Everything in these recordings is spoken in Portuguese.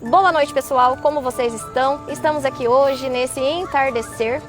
Boa noite, pessoal, como vocês estão? Estamos aqui hoje nesse entardecer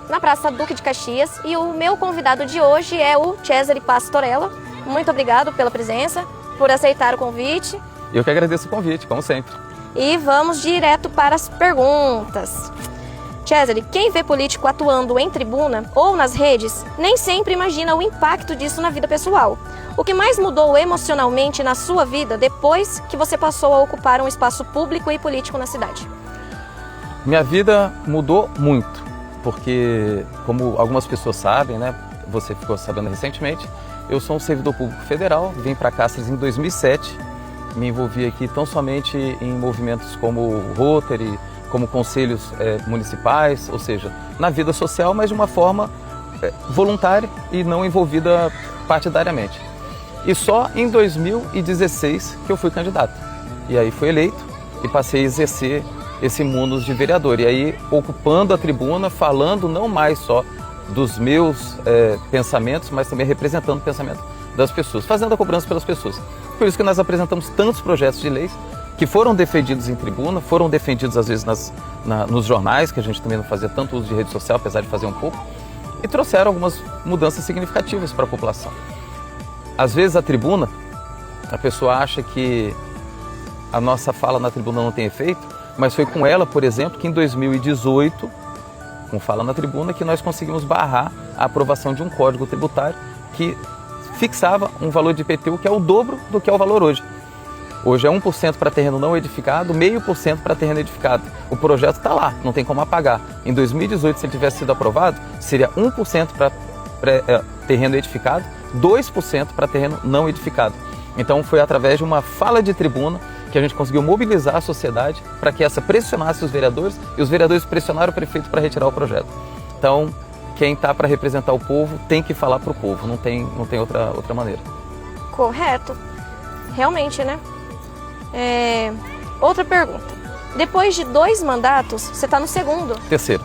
na Praça Duque de Caxias e o meu convidado de hoje é o Cesare Pastorella. Muito obrigado pela presença, por aceitar o convite. Eu que agradeço o convite, como sempre. E vamos direto para as perguntas. Cesare, quem vê político atuando em tribuna ou nas redes nem sempre imagina o impacto disso na vida pessoal. O que mais mudou emocionalmente na sua vida depois que você passou a ocupar um espaço público e político na cidade? Minha vida mudou muito, porque, como algumas pessoas sabem, né, você ficou sabendo recentemente, eu sou um servidor público federal, vim para Cáceres em 2007, me envolvi aqui tão somente em movimentos como o Rotary, como conselhos municipais, ou seja, na vida social, mas de uma forma voluntária e não envolvida partidariamente. E só em 2016 que eu fui candidato. E aí fui eleito e passei a exercer esse munus de vereador. E aí ocupando a tribuna, falando não mais só dos meus pensamentos, mas também representando o pensamento das pessoas, fazendo a cobrança pelas pessoas. Por isso que nós apresentamos tantos projetos de leis que foram defendidos em tribuna, foram defendidos às vezes nos jornais, que a gente também não fazia tanto uso de rede social, apesar de fazer um pouco, e trouxeram algumas mudanças significativas para a população. Às vezes a tribuna, a pessoa acha que a nossa fala na tribuna não tem efeito, mas foi com ela, por exemplo, que em 2018, com fala na tribuna, que nós conseguimos barrar a aprovação de um código tributário que fixava um valor de IPTU que é o dobro do que é o valor hoje. Hoje é 1% para terreno não edificado, 0,5% para terreno edificado. O projeto está lá, não tem como apagar. Em 2018, se ele tivesse sido aprovado, seria 1% para terreno edificado, 2% para terreno não edificado. Então foi através de uma fala de tribuna que a gente conseguiu mobilizar a sociedade para que essa pressionasse os vereadores e os vereadores pressionaram o prefeito para retirar o projeto. Então, quem está para representar o povo tem que falar para o povo, não tem outra maneira. Correto. Realmente, né? Outra pergunta. Depois de 2 mandatos, você está no segundo? Terceiro.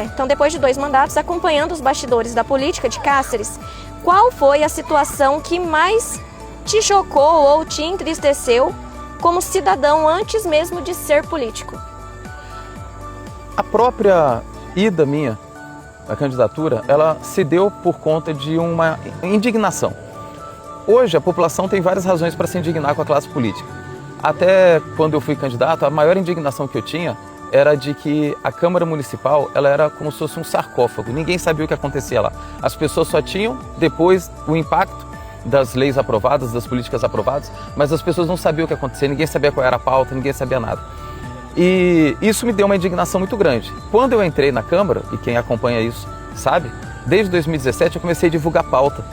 Então, depois de 2 mandatos, acompanhando os bastidores da política de Cáceres, qual foi a situação que mais te chocou ou te entristeceu como cidadão antes mesmo de ser político? A própria ida minha, a candidatura, ela se deu por conta de uma indignação. Hoje a população tem várias razões para se indignar com a classe política. Até quando eu fui candidato, a maior indignação que eu tinha era de que a Câmara Municipal ela era como se fosse um sarcófago. Ninguém sabia o que acontecia lá. As pessoas só tinham depois o impacto das leis aprovadas, das políticas aprovadas, mas as pessoas não sabiam o que acontecia, ninguém sabia qual era a pauta, ninguém sabia nada. E isso me deu uma indignação muito grande. Quando eu entrei na Câmara, e quem acompanha isso sabe, desde 2017 eu comecei a divulgar pauta.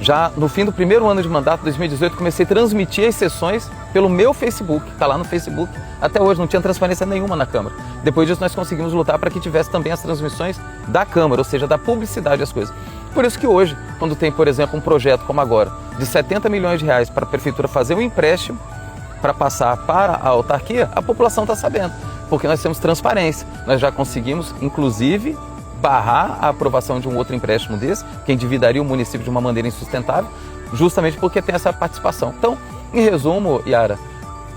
Já no fim do primeiro ano de mandato, 2018, comecei a transmitir as sessões pelo meu Facebook, está lá no Facebook. Até hoje não tinha transparência nenhuma na Câmara. Depois disso nós conseguimos lutar para que tivesse também as transmissões da Câmara, ou seja, da publicidade das coisas. Por isso que hoje, quando tem, por exemplo, um projeto como agora, de 70 milhões de reais para a Prefeitura fazer um empréstimo para passar para a autarquia, a população está sabendo, porque nós temos transparência. Nós já conseguimos, inclusive, barrar a aprovação de um outro empréstimo desse, que endividaria o município de uma maneira insustentável, justamente porque tem essa participação. Então, em resumo, Yara,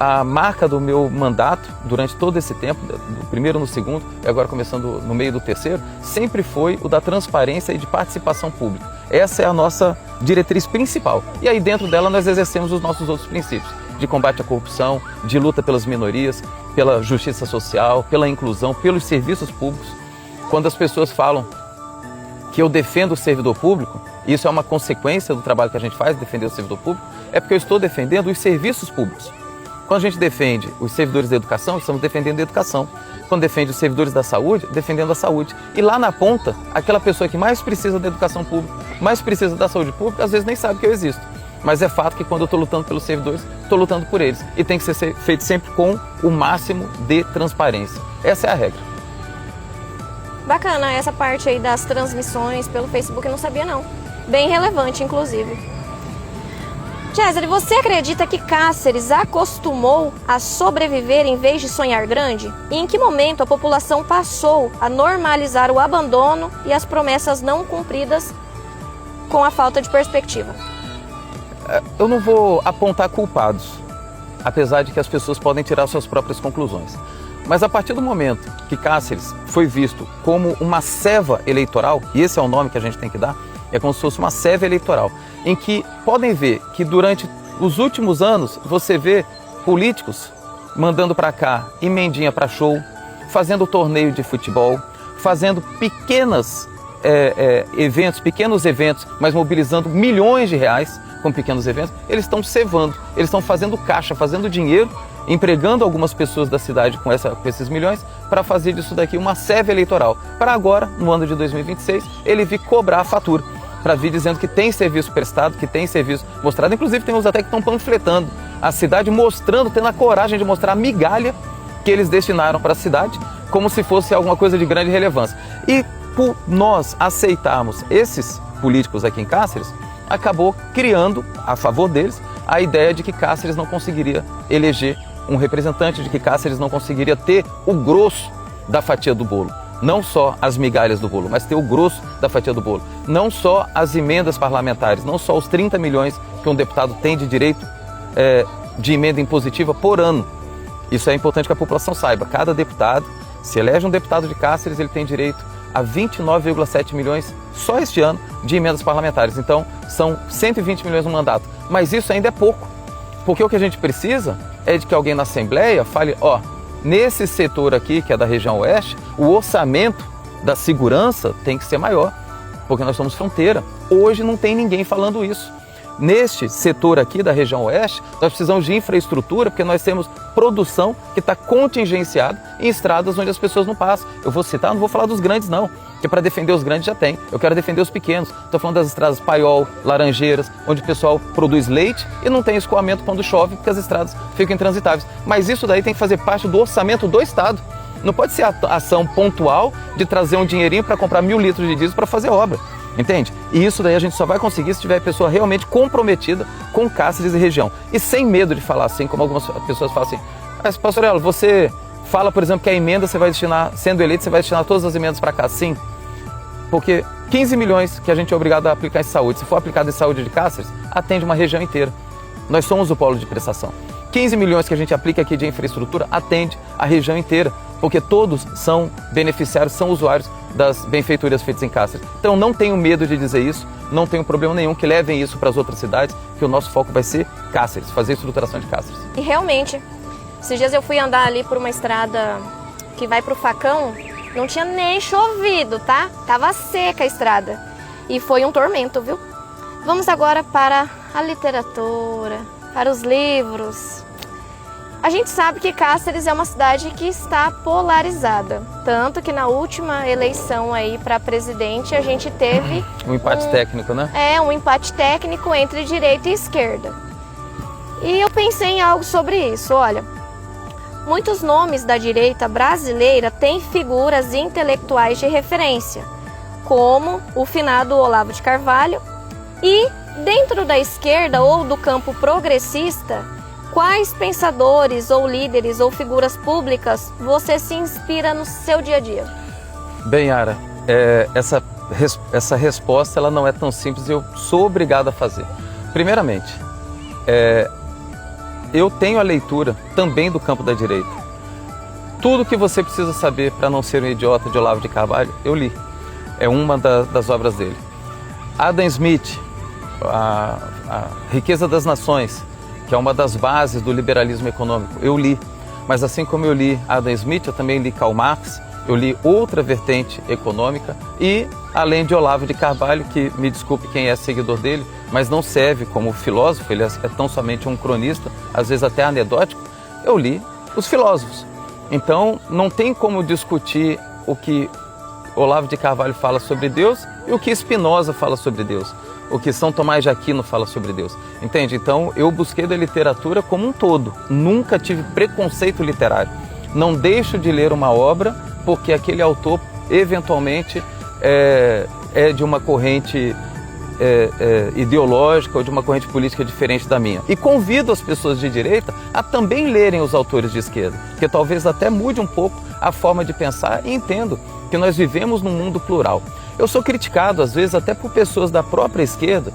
a marca do meu mandato, durante todo esse tempo, do primeiro no segundo e agora começando no meio do terceiro, sempre foi o da transparência e de participação pública. Essa é a nossa diretriz principal. E aí dentro dela nós exercemos os nossos outros princípios, de combate à corrupção, de luta pelas minorias, pela justiça social, pela inclusão, pelos serviços públicos. Quando as pessoas falam que eu defendo o servidor público, e isso é uma consequência do trabalho que a gente faz, defender o servidor público, é porque eu estou defendendo os serviços públicos. Quando a gente defende os servidores da educação, estamos defendendo a educação. Quando defende os servidores da saúde, defendendo a saúde. E lá na ponta, aquela pessoa que mais precisa da educação pública, mais precisa da saúde pública, às vezes nem sabe que eu existo. Mas é fato que quando eu estou lutando pelos servidores, estou lutando por eles. E tem que ser feito sempre com o máximo de transparência. Essa é a regra. Bacana essa parte aí das transmissões pelo Facebook, eu não sabia não. Bem relevante, inclusive. Cesare, você acredita que Cáceres acostumou a sobreviver em vez de sonhar grande? E em que momento a população passou a normalizar o abandono e as promessas não cumpridas com a falta de perspectiva? Eu não vou apontar culpados, apesar de que as pessoas podem tirar suas próprias conclusões. Mas a partir do momento que Cáceres foi visto como uma ceva eleitoral, e esse é o nome que a gente tem que dar, é como se fosse uma ceva eleitoral, em que podem ver que durante os últimos anos você vê políticos mandando para cá emendinha para show, fazendo torneio de futebol, fazendo pequenos eventos, mas mobilizando milhões de reais com pequenos eventos. Eles estão cevando, eles estão fazendo caixa, fazendo dinheiro, empregando algumas pessoas da cidade com esses milhões para fazer disso daqui uma ceva eleitoral. Para agora, no ano de 2026, ele vir cobrar a fatura, para vir dizendo que tem serviço prestado, que tem serviço mostrado. Inclusive tem uns até que estão panfletando a cidade, mostrando, tendo a coragem de mostrar a migalha que eles destinaram para a cidade, como se fosse alguma coisa de grande relevância. E por nós aceitarmos esses políticos aqui em Cáceres, acabou criando, a favor deles, a ideia de que Cáceres não conseguiria eleger um representante, de que Cáceres não conseguiria ter o grosso da fatia do bolo. Não só as migalhas do bolo, mas ter o grosso da fatia do bolo. Não só as emendas parlamentares, não só os 30 milhões que um deputado tem de direito de emenda impositiva por ano. Isso é importante que a população saiba. Cada deputado, se elege um deputado de Cáceres, ele tem direito a 29,7 milhões só este ano de emendas parlamentares. Então, são 120 milhões no mandato. Mas isso ainda é pouco, porque o que a gente precisa é de que alguém na Assembleia fale, nesse setor aqui, que é da região oeste, o orçamento da segurança tem que ser maior, porque nós somos fronteira. Hoje não tem ninguém falando isso. Neste setor aqui da região oeste, nós precisamos de infraestrutura, porque nós temos produção que está contingenciada em estradas onde as pessoas não passam. Eu vou citar, não vou falar dos grandes não, porque para defender os grandes já tem. Eu quero defender os pequenos. Estou falando das estradas Paiol, Laranjeiras, onde o pessoal produz leite e não tem escoamento quando chove, porque as estradas ficam intransitáveis. Mas isso daí tem que fazer parte do orçamento do Estado. Não pode ser a ação pontual de trazer um dinheirinho para comprar 1.000 litros de diesel para fazer obra. Entende? E isso daí a gente só vai conseguir se tiver pessoa realmente comprometida com Cáceres e região. E sem medo de falar assim, como algumas pessoas falam assim, mas pastor Elo, você fala, por exemplo, que a emenda você vai destinar, sendo eleito, você vai destinar todas as emendas para cá. Sim, porque 15 milhões que a gente é obrigado a aplicar em saúde, se for aplicado em saúde de Cáceres, atende uma região inteira. Nós somos o polo de prestação. 15 milhões que a gente aplica aqui de infraestrutura atende a região inteira, porque todos são beneficiários, são usuários das benfeitorias feitas em Cáceres. Então não tenho medo de dizer isso, não tenho problema nenhum que levem isso para as outras cidades, que o nosso foco vai ser Cáceres, fazer a estruturação de Cáceres. E realmente, esses dias eu fui andar ali por uma estrada que vai para o Facão, não tinha nem chovido, tá? Tava seca a estrada e foi um tormento, viu? Vamos agora para a literatura, para os livros. A gente sabe que Cáceres é uma cidade que está polarizada, tanto que na última eleição aí para presidente a gente teve um empate técnico, né? Um empate técnico entre direita e esquerda. E eu pensei em algo sobre isso, olha. Muitos nomes da direita brasileira têm figuras intelectuais de referência, como o finado Olavo de Carvalho, e dentro da esquerda ou do campo progressista, quais pensadores ou líderes ou figuras públicas você se inspira no seu dia a dia? Bem, Yara, essa resposta ela não é tão simples e eu sou obrigado a fazer. Primeiramente, eu tenho a leitura também do campo da direita. Tudo que você precisa saber para não ser um idiota de Olavo de Carvalho, eu li. É uma das obras dele. Adam Smith, a Riqueza das Nações, que é uma das bases do liberalismo econômico, eu li. Mas assim como eu li Adam Smith, eu também li Karl Marx, eu li outra vertente econômica e, além de Olavo de Carvalho, que me desculpe quem é seguidor dele, mas não serve como filósofo, ele é tão somente um cronista, às vezes até anedótico, eu li os filósofos. Então, não tem como discutir o que Olavo de Carvalho fala sobre Deus e o que Spinoza fala sobre Deus, o que São Tomás de Aquino fala sobre Deus, entende? Então eu busquei da literatura como um todo, nunca tive preconceito literário, não deixo de ler uma obra porque aquele autor eventualmente é de uma corrente ideológica ou de uma corrente política diferente da minha. E convido as pessoas de direita a também lerem os autores de esquerda, que talvez até mude um pouco a forma de pensar e entendo que nós vivemos num mundo plural. Eu sou criticado, às vezes, até por pessoas da própria esquerda,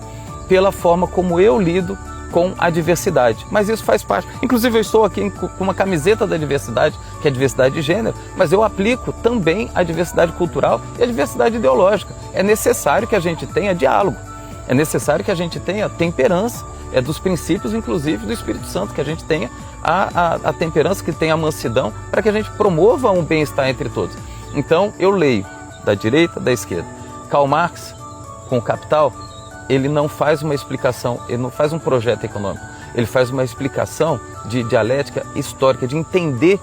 pela forma como eu lido com a diversidade. Mas isso faz parte. Inclusive eu estou aqui com uma camiseta da diversidade, que é a diversidade de gênero, mas eu aplico também a diversidade cultural e a diversidade ideológica. É necessário que a gente tenha diálogo, é necessário que a gente tenha temperança, é dos princípios, inclusive, do Espírito Santo, que a gente tenha a temperança, que tenha a mansidão, para que a gente promova um bem-estar entre todos. Então, eu leio da direita, da esquerda. Karl Marx, com o Capital, ele não faz uma explicação, ele não faz um projeto econômico, ele faz uma explicação de dialética histórica, de entender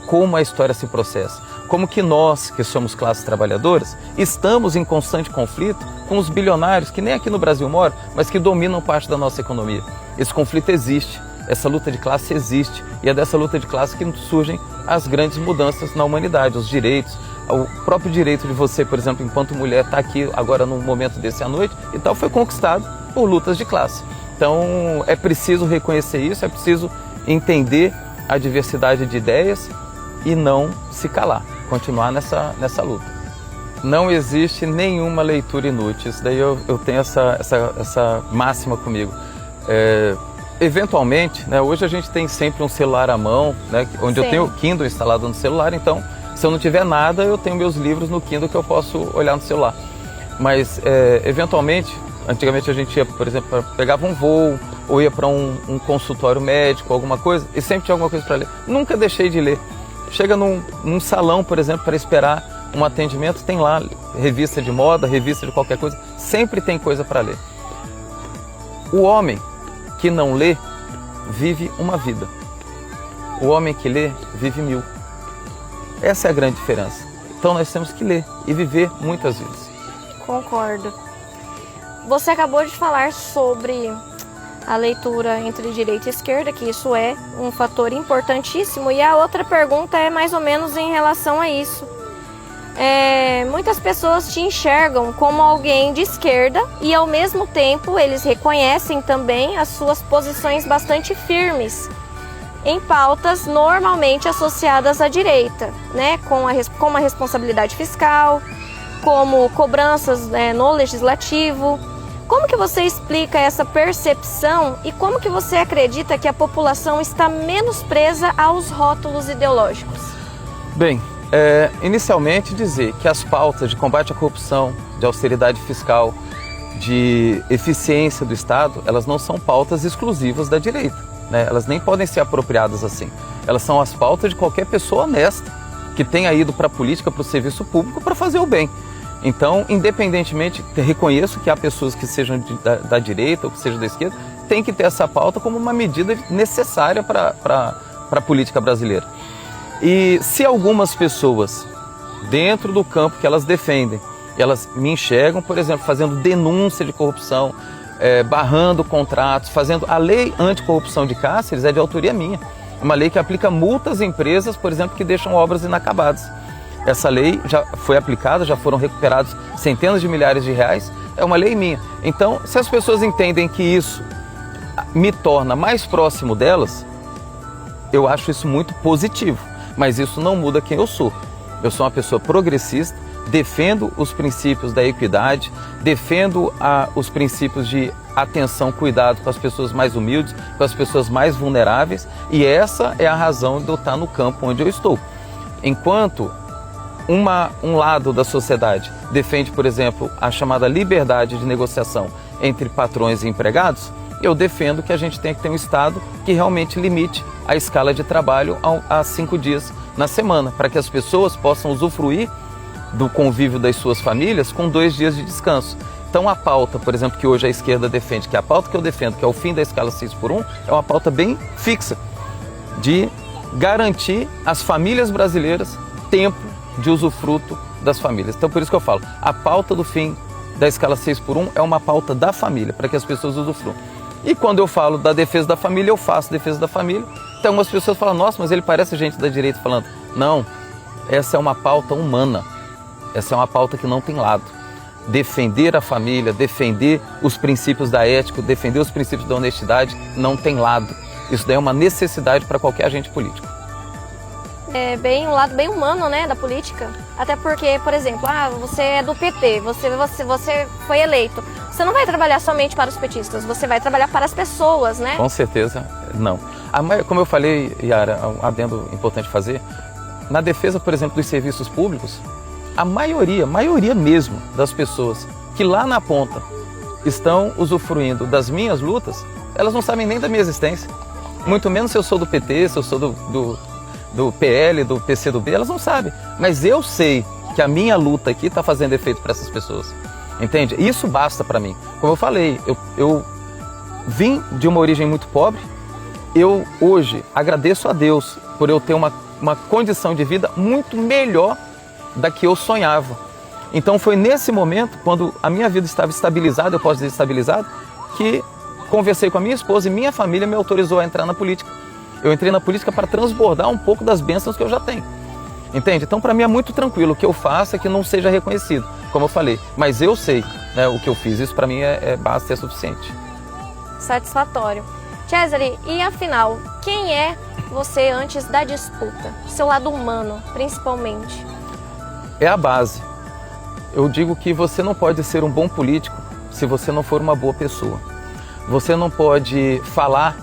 como a história se processa. Como que nós, que somos classes trabalhadoras, estamos em constante conflito com os bilionários, que nem aqui no Brasil moram, mas que dominam parte da nossa economia. Esse conflito existe, essa luta de classe existe, e é dessa luta de classe que surgem as grandes mudanças na humanidade, os direitos, o próprio direito de você, por exemplo, enquanto mulher, estar aqui agora num momento desse à noite e tal, foi conquistado por lutas de classe. Então é preciso reconhecer isso, é preciso entender a diversidade de ideias e não se calar, continuar nessa luta. Não existe nenhuma leitura inútil, isso daí eu tenho essa máxima comigo. Eventualmente, né, hoje a gente tem sempre um celular à mão, né, onde Sim. Eu tenho o Kindle instalado no celular, então se eu não tiver nada, eu tenho meus livros no Kindle que eu posso olhar no celular. Mas, eventualmente, antigamente a gente ia, por exemplo, pegava um voo, ou ia para um consultório médico, alguma coisa, e sempre tinha alguma coisa para ler. Nunca deixei de ler. Chega num salão, por exemplo, para esperar um atendimento, tem lá revista de moda, revista de qualquer coisa, sempre tem coisa para ler. O homem que não lê, vive uma vida. O homem que lê, vive 1000. Essa é a grande diferença. Então nós temos que ler e viver muitas vidas. Concordo. Você acabou de falar sobre a leitura entre direita e esquerda, que isso é um fator importantíssimo. E a outra pergunta é mais ou menos em relação a isso. Muitas pessoas te enxergam como alguém de esquerda e ao mesmo tempo eles reconhecem também as suas posições bastante firmes em pautas normalmente associadas à direita, né? Como a responsabilidade fiscal, como cobranças no legislativo. Como que você explica essa percepção e como que você acredita que a população está menos presa aos rótulos ideológicos? Bem, inicialmente dizer que as pautas de combate à corrupção, de austeridade fiscal, de eficiência do Estado, elas não são pautas exclusivas da direita, né? Elas nem podem ser apropriadas assim. Elas são as pautas de qualquer pessoa honesta que tenha ido para a política, para o serviço público, para fazer o bem. Então, independentemente, reconheço que há pessoas que sejam da direita ou que sejam da esquerda, tem que ter essa pauta como uma medida necessária para a política brasileira. E se algumas pessoas, dentro do campo que elas defendem, elas me enxergam, por exemplo, fazendo denúncia de corrupção, barrando contratos, fazendo... A lei anticorrupção de Cáceres é de autoria minha. Uma lei que aplica multas a empresas, por exemplo, que deixam obras inacabadas. Essa lei já foi aplicada, já foram recuperados centenas de milhares de reais, é uma lei minha. Então, se as pessoas entendem que isso me torna mais próximo delas, eu acho isso muito positivo, mas isso não muda quem eu sou. Eu sou uma pessoa progressista, defendo os princípios da equidade, defendo os princípios de atenção, cuidado com as pessoas mais humildes, com as pessoas mais vulneráveis, e essa é a razão de eu estar no campo onde eu estou. Enquanto um lado da sociedade defende, por exemplo, a chamada liberdade de negociação entre patrões e empregados, eu defendo que a gente tem que ter um Estado que realmente limite a escala de trabalho a 5 dias na semana, para que as pessoas possam usufruir do convívio das suas famílias com 2 dias de descanso. Então a pauta, por exemplo, que hoje a esquerda defende, que é a pauta que eu defendo, que é o fim da escala 6x1, é uma pauta bem fixa, de garantir às famílias brasileiras tempo de usufruto das famílias. Então por isso que eu falo, a pauta do fim da escala 6x1 é uma pauta da família, para que as pessoas usufruam. E quando eu falo da defesa da família, eu faço defesa da família. Então algumas pessoas falam, nossa, mas ele parece gente da direita falando. Não, essa é uma pauta humana, essa é uma pauta que não tem lado. Defender a família, defender os princípios da ética, defender os princípios da honestidade, não tem lado. Isso daí é uma necessidade para qualquer agente político. É bem um lado bem humano, né, da política. Até porque, por exemplo, você é do PT, você foi eleito. você não vai trabalhar somente para os petistas, você vai trabalhar para as pessoas, né? Com certeza, não. Como eu falei, Yara, um adendo importante fazer, na defesa, por exemplo, dos serviços públicos, a maioria mesmo das pessoas que lá na ponta estão usufruindo das minhas lutas, elas não sabem nem da minha existência. Muito menos se eu sou do PT, se eu sou do PL, do PCdoB, elas não sabem. Mas eu sei que a minha luta aqui está fazendo efeito para essas pessoas. Entende? Isso basta para mim. Como eu falei, eu vim de uma origem muito pobre. Eu hoje agradeço a Deus por eu ter uma condição de vida muito melhor da que eu sonhava. Então foi nesse momento, quando a minha vida estava estabilizada, eu posso dizer estabilizada, que conversei com a minha esposa e minha família me autorizou a entrar na política. Eu entrei na política para transbordar um pouco das bênçãos que eu já tenho. Entende? Então para mim é muito tranquilo. O que eu faço é que não seja reconhecido, como eu falei. Mas eu sei, né, o que eu fiz. Isso para mim basta, é suficiente. Satisfatório. Cesare, e afinal, quem é você antes da disputa? Seu lado humano, principalmente. É a base. Eu digo que você não pode ser um bom político se você não for uma boa pessoa. Você não pode falar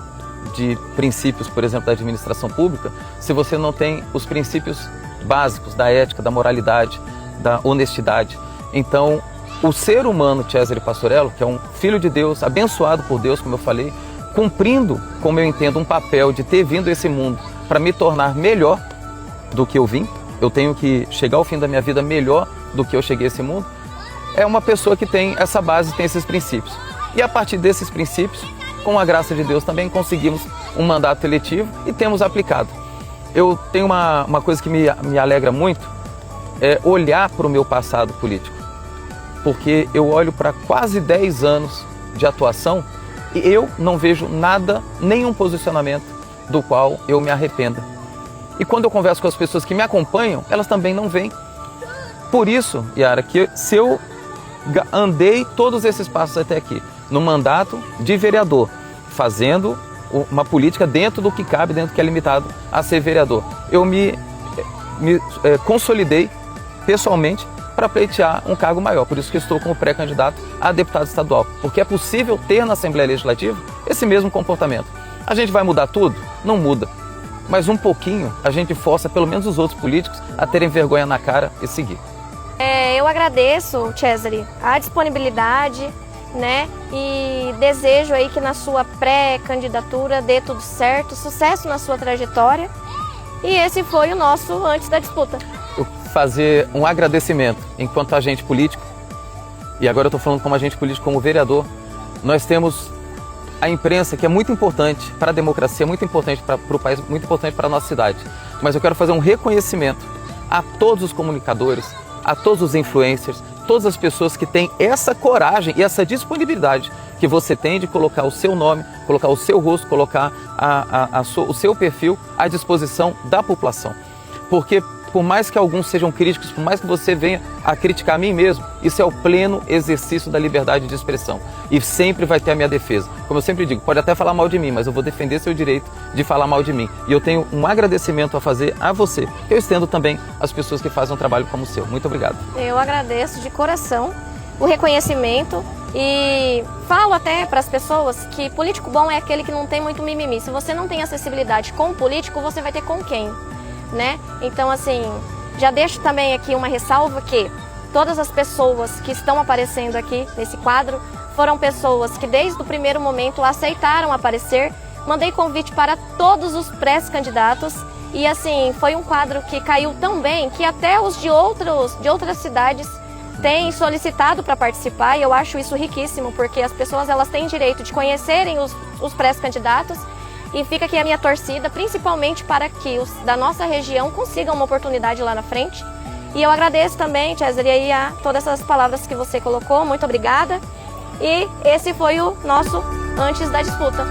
de princípios, por exemplo, da administração pública, se você não tem os princípios básicos da ética, da moralidade, da honestidade. Então, o ser humano Cesare Pastorello, que é um filho de Deus, abençoado por Deus, como eu falei, cumprindo, como eu entendo, um papel de ter vindo a esse mundo para me tornar melhor do que eu vim, eu tenho que chegar ao fim da minha vida melhor do que eu cheguei a esse mundo, é uma pessoa que tem essa base, tem esses princípios. E a partir desses princípios, com a graça de Deus também, conseguimos um mandato eletivo e temos aplicado. Eu tenho uma coisa que me alegra muito, é olhar para o meu passado político. Porque eu olho para quase 10 anos de atuação e eu não vejo nada, nenhum posicionamento do qual eu me arrependa. E quando eu converso com as pessoas que me acompanham, elas também não veem. Por isso, Yara, que se eu andei todos esses passos até aqui, no mandato de vereador, fazendo uma política dentro do que cabe, dentro do que é limitado a ser vereador, eu me consolidei pessoalmente para pleitear um cargo maior. Por isso que estou como pré-candidato a deputado estadual. Porque é possível ter na Assembleia Legislativa esse mesmo comportamento. A gente vai mudar tudo? Não muda. Mas um pouquinho a gente força pelo menos os outros políticos a terem vergonha na cara e seguir. Eu agradeço, Cesare, a disponibilidade, né? E desejo aí que na sua pré-candidatura dê tudo certo, sucesso na sua trajetória. E esse foi o nosso antes da disputa. Eu fazer um agradecimento enquanto agente político, e agora eu estou falando como agente político, como vereador. Nós temos a imprensa, que é muito importante para a democracia, muito importante para o país, muito importante para a nossa cidade. Mas eu quero fazer um reconhecimento a todos os comunicadores, a todos os influencers, todas as pessoas que têm essa coragem e essa disponibilidade que você tem de colocar o seu nome, colocar o seu rosto, colocar o seu perfil à disposição da população. Porque por mais que alguns sejam críticos, por mais que você venha a criticar a mim mesmo, isso é o pleno exercício da liberdade de expressão. E sempre vai ter a minha defesa. Como eu sempre digo, pode até falar mal de mim, mas eu vou defender seu direito de falar mal de mim. E eu tenho um agradecimento a fazer a você, que eu estendo também às pessoas que fazem um trabalho como o seu. Muito obrigado. Eu agradeço de coração o reconhecimento e falo até para as pessoas que político bom é aquele que não tem muito mimimi. Se você não tem acessibilidade com o político, você vai ter com quem? Né? Então, assim, já deixo também aqui uma ressalva que todas as pessoas que estão aparecendo aqui nesse quadro foram pessoas que desde o primeiro momento aceitaram aparecer. Mandei convite para todos os pré-candidatos e, assim, foi um quadro que caiu tão bem que até os de outras cidades têm solicitado para participar, e eu acho isso riquíssimo, porque as pessoas elas têm direito de conhecerem os pré-candidatos. E fica aqui a minha torcida, principalmente para que os da nossa região consigam uma oportunidade lá na frente. E eu agradeço também, Cesare, aí a todas essas palavras que você colocou. Muito obrigada. E esse foi o nosso Antes da Disputa.